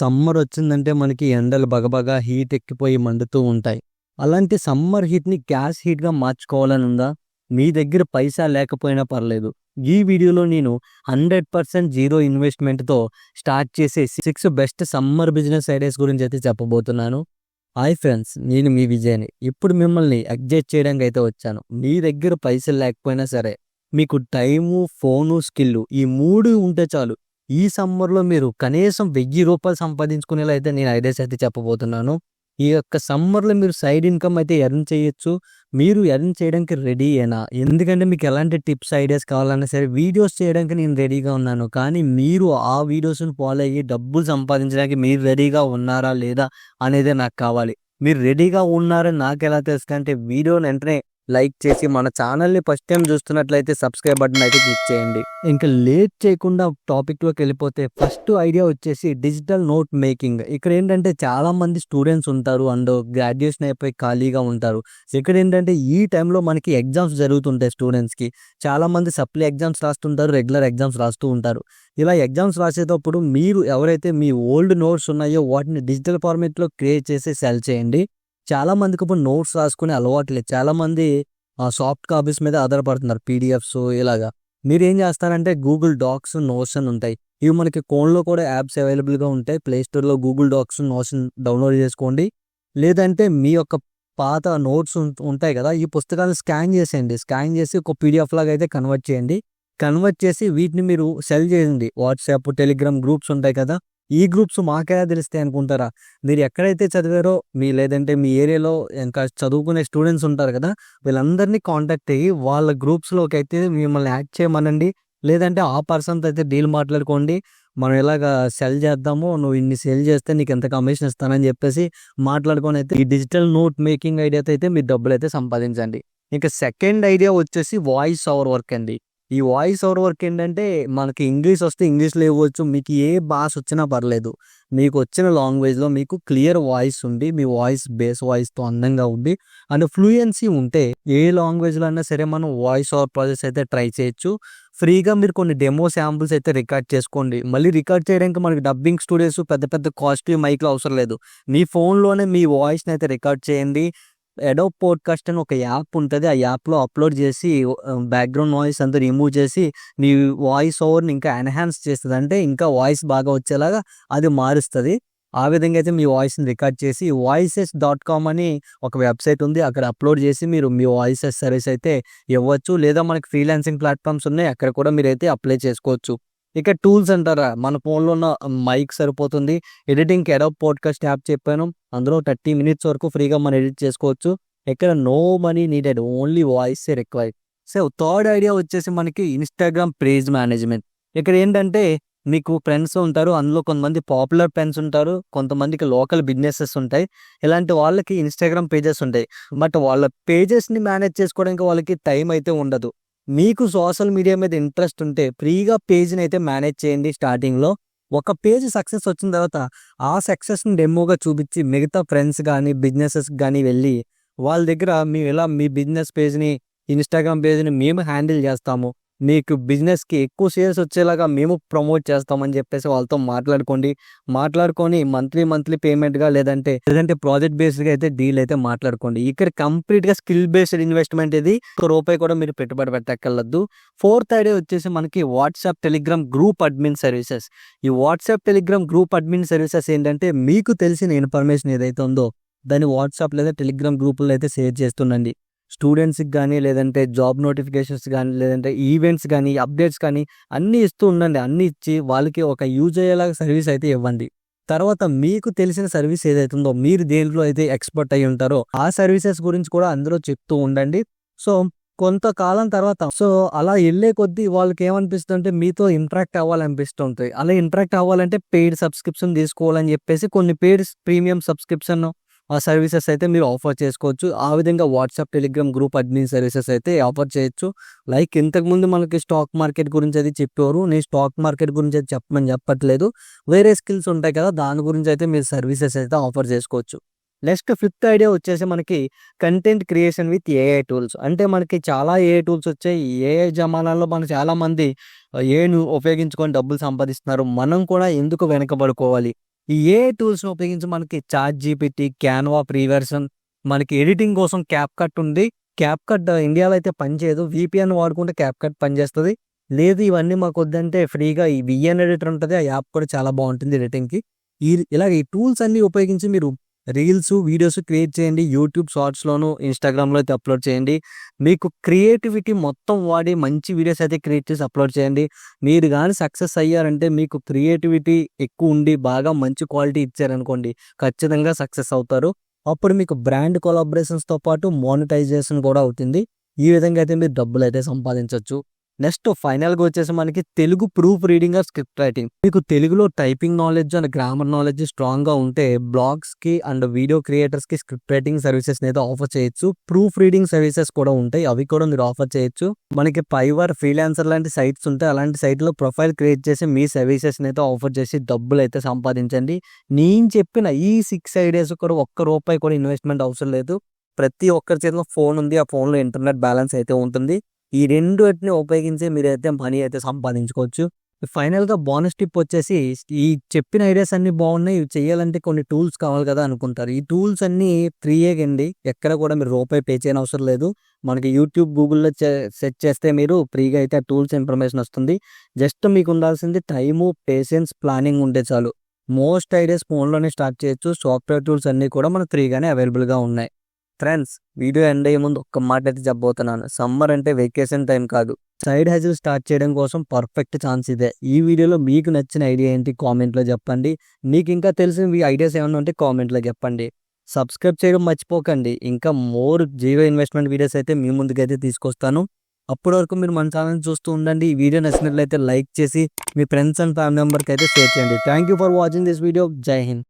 Summer వచ్చిందంటే మనకి ఎండలు బగబగా హీట్ ఎక్కిపోయి మండుతూ ఉంటాయి. అలాంటి సమ్మర్ హీట్‌ని గ్యాస్ హీట్‌గా మార్చుకోవాలని ఉందా? మీ దగ్గర పైసా లేకపోయినా పర్లేదు. ఈ వీడియోలో నేను 100% జీరో ఇన్వెస్ట్‌మెంట్‌తో స్టార్ట్ చేసే 6 బెస్ట్ సమ్మర్ బిజినెస్ ఐడియాస్ గురించైతే చెప్పబోతున్నాను. హాయ్ ఫ్రెండ్స్, నేను మీ విజయ్‌ని. ఇప్పుడు మిమ్మల్ని ఎగ్జైట్ చేయడానికైతే వచ్చాను. మీ దగ్గర పైసలు లేకపోయినా సరే, మీకు టైము, ఫోను, స్కిల్లు ఈ 3 ఉంటే చాలు. ఈ సమ్మర్‌లో మీరు కనీసం రూ. 1000 సంపాదించుకునేలా అయితే నేను ఐడియాస్ అయితే చెప్పబోతున్నాను. ఈ యొక్క సమ్మర్‌లో మీరు సైడ్ ఇన్‌కమ్ అయితే ఎర్న్ చేయొచ్చు. మీరు ఎర్న్ చేయడానికి రెడీయేనా? ఎందుకంటే మీకు ఎలాంటి టిప్స్, ఐడియాస్ కావాలన్నా సరే వీడియోస్ చేయడానికి నేను రెడీగా ఉన్నాను. కానీ మీరు ఆ వీడియోస్‌ని ఫాలో అయ్యి డబ్బులు సంపాదించడానికి మీరు రెడీగా ఉన్నారా? లేదా? అనేదే నాకు కావాలి. మీరు రెడీగా ఉన్నారని నాకెలా తెలుస్తదంటే వీడియోని వెంటనే లైక్ చేసి మన ఛానల్‌ని ఫస్ట్ టైం చూస్తున్నట్లయితే సబ్స్క్రైబ్ బటన్ అయితే క్లిక్ చేయండి. ఇంకా లేట్ చేయకుండా టాపిక్‌లోకి వెళ్ళిపోతే ఫస్ట్ ఐడియా వచ్చేసి డిజిటల్ నోట్ మేకింగ్. ఇక్కడ ఏంటంటే చాలా మంది స్టూడెంట్స్ ఉంటారు అండ్ గ్రాడ్యుయేషన్ అయిపోయి ఖాళీగా ఉంటారు. ఇక్కడ ఏంటంటే ఈ టైంలో మనకి ఎగ్జామ్స్ జరుగుతుంటాయి స్టూడెంట్స్‌కి. చాలా మంది సప్లీ ఎగ్జామ్స్ రాస్తుంటారు, రెగ్యులర్ ఎగ్జామ్స్ రాస్తూ ఉంటారు. ఇలా ఎగ్జామ్స్ రాసేటప్పుడు మీరు ఎవరైతే మీ ఓల్డ్ నోట్స్ ఉన్నాయో వాటిని డిజిటల్ ఫార్మాట్‌లో క్రియేట్ చేసి సెల్ చేయండి. చాలా మందికి ఇప్పుడు నోట్స్ రాసుకునే అలవాటు లేదు. చాలామంది సాఫ్ట్ కాపీస్ మీద ఆధారపడుతున్నారు. పీడిఎఫ్స్ ఇలాగా. మీరేం చేస్తారంటే గూగుల్ డాక్స్, నోషన్ ఉంటాయి. ఇవి మనకి ఫోన్‌లో కూడా యాప్స్ అవైలబుల్‌గా ఉంటాయి. ప్లే స్టోర్‌లో గూగుల్ డాక్స్, నోషన్ డౌన్‌లోడ్ చేసుకోండి. లేదంటే మీ యొక్క పాత నోట్స్ ఉంటాయి కదా! ఈ పుస్తకాలను స్కాన్ చేసేయండి. స్కాన్ చేసి ఒక పీడిఎఫ్ లాగా అయితే కన్వర్ట్ చేయండి. కన్వర్ట్ చేసి వీటిని మీరు సెల్ చేయండి. వాట్సాప్, టెలిగ్రామ్ గ్రూప్స్ ఉంటాయి కదా! ఈ గ్రూప్స్ మాకెలా తెలుస్తాయి అనుకుంటారా? మీరు ఎక్కడైతే చదివారో లేదంటే మీ ఏరియాలో ఇంకా చదువుకునే స్టూడెంట్స్ ఉంటారు కదా! వీళ్ళందరినీ కాంటాక్ట్ అయ్యి వాళ్ళ గ్రూప్స్‌లోకి అయితే మిమ్మల్ని యాడ్ చేయమనండి. లేదంటే ఆ పర్సన్‌తో అయితే డీల్ మాట్లాడుకోండి. మనం ఇలాగా సెల్ చేద్దాము. నువ్వు ఇన్ని సెల్ చేస్తే నీకు ఇంత కమిషన్ ఇస్తానని చెప్పేసి మాట్లాడుకొని అయితే ఈ డిజిటల్ నోట్ మేకింగ్ ఐడియాతో అయితే మీరు డబ్బులైతే సంపాదించండి. ఇక సెకండ్ ఐడియా వచ్చేసి వాయిస్ ఓవర్ వర్క్ అండి. ఈ వాయిస్ ఓవర్ వర్క్ ఏంటంటే మనకి ఇంగ్లీష్ వస్తే ఇంగ్లీష్‌లో ఇవ్వచ్చు. మీకు ఏ భాష వచ్చినా పర్లేదు. మీకు వచ్చిన లాంగ్వేజ్‌లో మీకు క్లియర్ వాయిస్ ఉండి, మీ వాయిస్ బేస్ వాయిస్‌తో అందంగా ఉండి అండ్ ఫ్లూయెన్సీ ఉంటే ఏ లాంగ్వేజ్‌లో అయినా సరే మనం వాయిస్ ఓవర్ ప్రాసెస్ అయితే ట్రై చేయొచ్చు. ఫ్రీగా మీరు కొన్ని డెమో శాంపుల్స్ అయితే రికార్డ్ చేసుకోండి. మళ్ళీ రికార్డ్ చేయడానికి మనకి డబ్బింగ్ స్టూడియోస్ పెద్ద పెద్ద కాస్ట్లీ మైక్‌లు అవసరం లేదు. మీ ఫోన్‌లోనే మీ వాయిస్‌ని అయితే రికార్డ్ చేయండి. అడోబ్ పోడ్‌కాస్ట్ అని ఒక యాప్ ఉంటది. ఆ యాప్‌లో అప్‌లోడ్ చేసి బ్యాక్‌గ్రౌండ్ నాయిస్ అంతా రిమూవ్ చేసి నీ వాయిస్ ఓవర్‌ని ఇంకా ఎన్హాన్స్ చేస్తది. అంటే ఇంకా వాయిస్ బాగా వచ్చేలాగా అది మారుస్తది. ఆ విధంగా అయితే మీ వాయిస్‌ని రికార్డ్ చేసి వాయిసెస్.com అని ఒక వెబ్‌సైట్ ఉంది. అక్కడ అప్‌లోడ్ చేసి మీరు మీ వాయిసెస్ సర్వీస్ అయితే ఇవ్వచ్చు. లేదా మనకి ఫ్రీలాన్సింగ్ ప్లాట్‌ఫామ్స్ ఉన్నాయి. అక్కడ కూడా మీరైతే అప్లై చేసుకోవచ్చు. ఇక టూల్స్ అంటారా? మన ఫోన్‌లో ఉన్న మైక్ సరిపోతుంది. ఎడిటింగ్‌కి అడోబ్ పోడ్‌కాస్ట్ యాప్ చెప్పాను. అందులో 30 మినిట్స్ వరకు ఫ్రీగా మనం ఎడిట్ చేసుకోవచ్చు. ఇక్కడ నో మనీ నీడెడ్. ఓన్లీ వాయిసే రిక్వైర్డ్. సో థర్డ్ ఐడియా వచ్చేసి మనకి ఇన్‌స్టాగ్రామ్ పేజ్ మేనేజ్‌మెంట్. ఇక్కడ ఏంటంటే మీకు ఫ్రెండ్స్ ఉంటారు. అందులో కొంతమంది పాపులర్ ఫ్రెండ్స్ ఉంటారు. కొంతమందికి లోకల్ బిజినెసెస్ ఉంటాయి. ఇలాంటి వాళ్ళకి ఇన్‌స్టాగ్రామ్ పేజెస్ ఉంటాయి. బట్ వాళ్ళ పేజెస్‌ని మేనేజ్ చేసుకోవడానికి వాళ్ళకి టైం అయితే ఉండదు. మీకు సోషల్ మీడియా మీద ఇంట్రెస్ట్ ఉంటే ఫ్రీగా పేజ్‌ని అయితే మేనేజ్ చేయండి స్టార్టింగ్‌లో. ఒక పేజ్ సక్సెస్ వచ్చిన తర్వాత ఆ సక్సెస్‌ని డెమోగా చూపించి మిగతా ఫ్రెండ్స్ గానీ, బిజినెసెస్‌కి గానీ వెళ్ళి వాళ్ళ దగ్గర మేము ఇలా మీ బిజినెస్ పేజ్‌ని, ఇన్‌స్టాగ్రామ్ పేజ్‌ని మేము హ్యాండిల్ చేస్తాము. మీకు బిజినెస్‌కి ఎక్కువ సేల్స్ వచ్చేలాగా మేము ప్రమోట్ చేస్తామని చెప్పేసి వాళ్ళతో మాట్లాడుకోండి. మాట్లాడుకొని మంత్లీ పేమెంట్‌గా లేదంటే ప్రాజెక్ట్ బేస్డ్‌గా అయితే డీల్ అయితే మాట్లాడుకోండి. ఇక్కడ కంప్లీట్‌గా స్కిల్ బేస్డ్ ఇన్వెస్ట్‌మెంట్ ఇది. ఒక్క రూపాయి కూడా మీరు పెట్టుబడి పెట్టక్కర్లేదు. ఫోర్త్ ఐడియా వచ్చేసి మనకి WhatsApp, Telegram group admin services. ఈ WhatsApp, Telegram group admin services ఏంటంటే మీకు తెలిసిన ఇన్ఫర్మేషన్ ఏదైతే ఉందో దాన్ని వాట్సాప్ లేదా టెలిగ్రామ్ గ్రూపుల్లో అయితే షేర్ చేస్తుండండి. స్టూడెంట్స్‌కి గానీ, లేదంటే జాబ్ నోటిఫికేషన్స్ గానీ, లేదంటే ఈవెంట్స్ గానీ, అప్డేట్స్ కానీ అన్నీ ఇస్తూ ఉండండి. అన్నీ ఇచ్చి వాళ్ళకి ఒక యూజ్ అయ్యేలాగా సర్వీస్ అయితే ఇవ్వండి. తర్వాత మీకు తెలిసిన సర్వీస్ ఏదైతే ఉందో, మీరు దేంట్లో అయితే ఎక్స్‌పర్ట్ అయ్యి ఉంటారో ఆ సర్వీసెస్ గురించి కూడా అందులో చెప్తూ ఉండండి. సో, కొంతకాలం తర్వాత అలా ఎళ్ళే కొద్దీ వాళ్ళకేమనిపిస్తుందంటే మీతో ఇంటరాక్ట్ అవ్వాలనిపిస్తుంటది. అలా ఇంటరాక్ట్ అవ్వాలంటే పెయిడ్ సబ్స్క్రిప్షన్ తీసుకోవాలని చెప్పేసి కొన్ని పెయిడ్ ప్రీమియం సబ్స్క్రిప్షన్ ఆ సర్వీసెస్ అయితే మీరు ఆఫర్ చేసుకోవచ్చు. ఆ విధంగా WhatsApp, Telegram group admin services అయితే ఆఫర్ చేయొచ్చు. లైక్ ఇంతకుముందు మనకి స్టాక్ మార్కెట్ గురించి అది చెప్పేవారు. నేను స్టాక్ మార్కెట్ గురించి అయితే చెప్పమని చెప్పట్లేదు. వేరే స్కిల్స్ ఉంటాయి కదా! దాని గురించి అయితే మీరు సర్వీసెస్ అయితే ఆఫర్ చేసుకోవచ్చు. నెక్స్ట్ ఫిఫ్త్ ఐడియా వచ్చేసి మనకి content creation with AI tools. అంటే మనకి చాలా ఏఐ టూల్స్ వచ్చాయి. ఏఐ జమానాలో మన చాలామంది ఏఐని ఉపయోగించుకొని డబ్బులు సంపాదిస్తున్నారు. మనం కూడా ఎందుకు వెనకబడుకోవాలి? ఈ ఏఐ టూల్స్ని ఉపయోగించి మనకి ChatGPT, Canva free version, మనకి ఎడిటింగ్ కోసం క్యాప్ కట్ ఉంది. క్యాప్ కట్ ఇండియాలో అయితే పనిచేయదు. VPN వాడుకుంటే క్యాప్ కట్ పనిచేస్తుంది. లేదు ఇవన్నీ మాకు వద్దంటే ఫ్రీగా ఈ విఎన్ ఎడిటర్ ఉంటుంది. ఆ యాప్ కూడా చాలా బాగుంటుంది ఎడిటింగ్కి. ఇలాగ ఈ టూల్స్ అన్నీ ఉపయోగించి మీరు రీల్స్, వీడియోస్ క్రియేట్ చేయండి. యూట్యూబ్ షార్ట్స్లోను, ఇన్స్టాగ్రామ్లో అయితే అప్లోడ్ చేయండి. మీకు క్రియేటివిటీ మొత్తం వాడి మంచి వీడియోస్ అయితే క్రియేట్ చేసి అప్లోడ్ చేయండి. మీరు కానీ సక్సెస్ అయ్యారంటే, మీకు క్రియేటివిటీ ఎక్కువ ఉండి బాగా మంచి క్వాలిటీ ఇచ్చారనుకోండి, ఖచ్చితంగా సక్సెస్ అవుతారు. అప్పుడు మీకు బ్రాండ్ కొలాబరేషన్స్తో పాటు మోనిటైజేషన్ కూడా అవుతుంది. ఈ విధంగా అయితే మీరు డబ్బులు అయితే సంపాదించవచ్చు. నెక్స్ట్ ఫైనల్గా వచ్చేసి మనకి Telugu proof reading are script writing. మీకు తెలుగులో typing knowledge and grammar knowledge స్ట్రాంగ్గా ఉంటే బ్లాగ్స్కి అండ్ వీడియో క్రియేటర్స్కి స్క్రిప్ట్ రైటింగ్ సర్వీసెస్ని అయితే ఆఫర్ చేయొచ్చు. ప్రూఫ్ రీడింగ్ సర్వీసెస్ కూడా ఉంటాయి, అవి కూడా మీరు ఆఫర్ చేయొచ్చు. మనకి ఫైవర్, ఫ్రీలాన్సర్ లాంటి సైట్స్ ఉంటాయి. అలాంటి సైట్లో ప్రొఫైల్ క్రియేట్ చేసి మీ సర్వీసెస్ని అయితే ఆఫర్ చేసి డబ్బులు అయితే సంపాదించండి. నేను చెప్పిన ఈ 6 ఐడియాస్ కూడా ఒక్క రూపాయి కూడా ఇన్వెస్ట్మెంట్ అవసరం లేదు. ప్రతి ఒక్కరి చేతిలో ఫోన్ ఉంది, ఆ ఫోన్లో ఇంటర్నెట్ బ్యాలెన్స్ అయితే ఉంటుంది. ఈ రెండుటిని ఉపయోగించి మీరైతే మనీ అయితే సంపాదించుకోవచ్చు. ఫైనల్గా బోనస్ టిప్ వచ్చేసి, ఈ చెప్పిన ఐడియాస్ అన్ని బాగున్నాయి, ఇవి చేయాలంటే కొన్ని టూల్స్ కావాలి కదా అనుకుంటారు. ఈ టూల్స్ అన్నీ ఫ్రీయే అండి, ఎక్కడ కూడా మీరు రూపాయి పే చేయని అవసరం లేదు. మనకి యూట్యూబ్, గూగుల్లో సెర్చ్ చేస్తే మీరు ఫ్రీగా అయితే ఆ టూల్స్ ఇన్ఫర్మేషన్ వస్తుంది. జస్ట్ మీకు ఉండాల్సింది టైము, పేషెన్స్, ప్లానింగ్ ఉంటే చాలు. మోస్ట్ ఐడియాస్ ఫోన్లోనే స్టార్ట్ చేయొచ్చు. సాఫ్ట్వేర్ టూల్స్ అన్నీ కూడా మనకు ఫ్రీగానే అవైలబుల్గా ఉన్నాయి. ఫ్రెండ్స్, వీడియో ఎండ్ అయ్యే ముందు ఒక్క మాట అయితే చెప్పబోతున్నాను. సమ్మర్ అంటే వెకేషన్ టైం కాదు, సైడ్ హజిల్ స్టార్ట్ చేయడం కోసం పర్ఫెక్ట్ ఛాన్స్ ఇదే. ఈ వీడియోలో మీకు నచ్చిన ఐడియా ఏంటి కామెంట్లో చెప్పండి. మీకు ఇంకా తెలిసిన ఐడియాస్ ఏమైనా ఉంటే కామెంట్లో చెప్పండి. సబ్స్క్రైబ్ చేయడం మర్చిపోకండి. ఇంకా మోర్ జీరో ఇన్వెస్ట్మెంట్ వీడియోస్ అయితే మీ ముందుకైతే తీసుకొస్తాను. అప్పటి వరకు మీరు మన ఛానల్ చూస్తూ ఉండండి. ఈ వీడియో నచ్చినట్లయితే లైక్ చేసి మీ ఫ్రెండ్స్ అండ్ ఫ్యామిలీ మెంబర్కి అయితే షేర్ చేయండి. Thank you for watching this video. జై హింద్.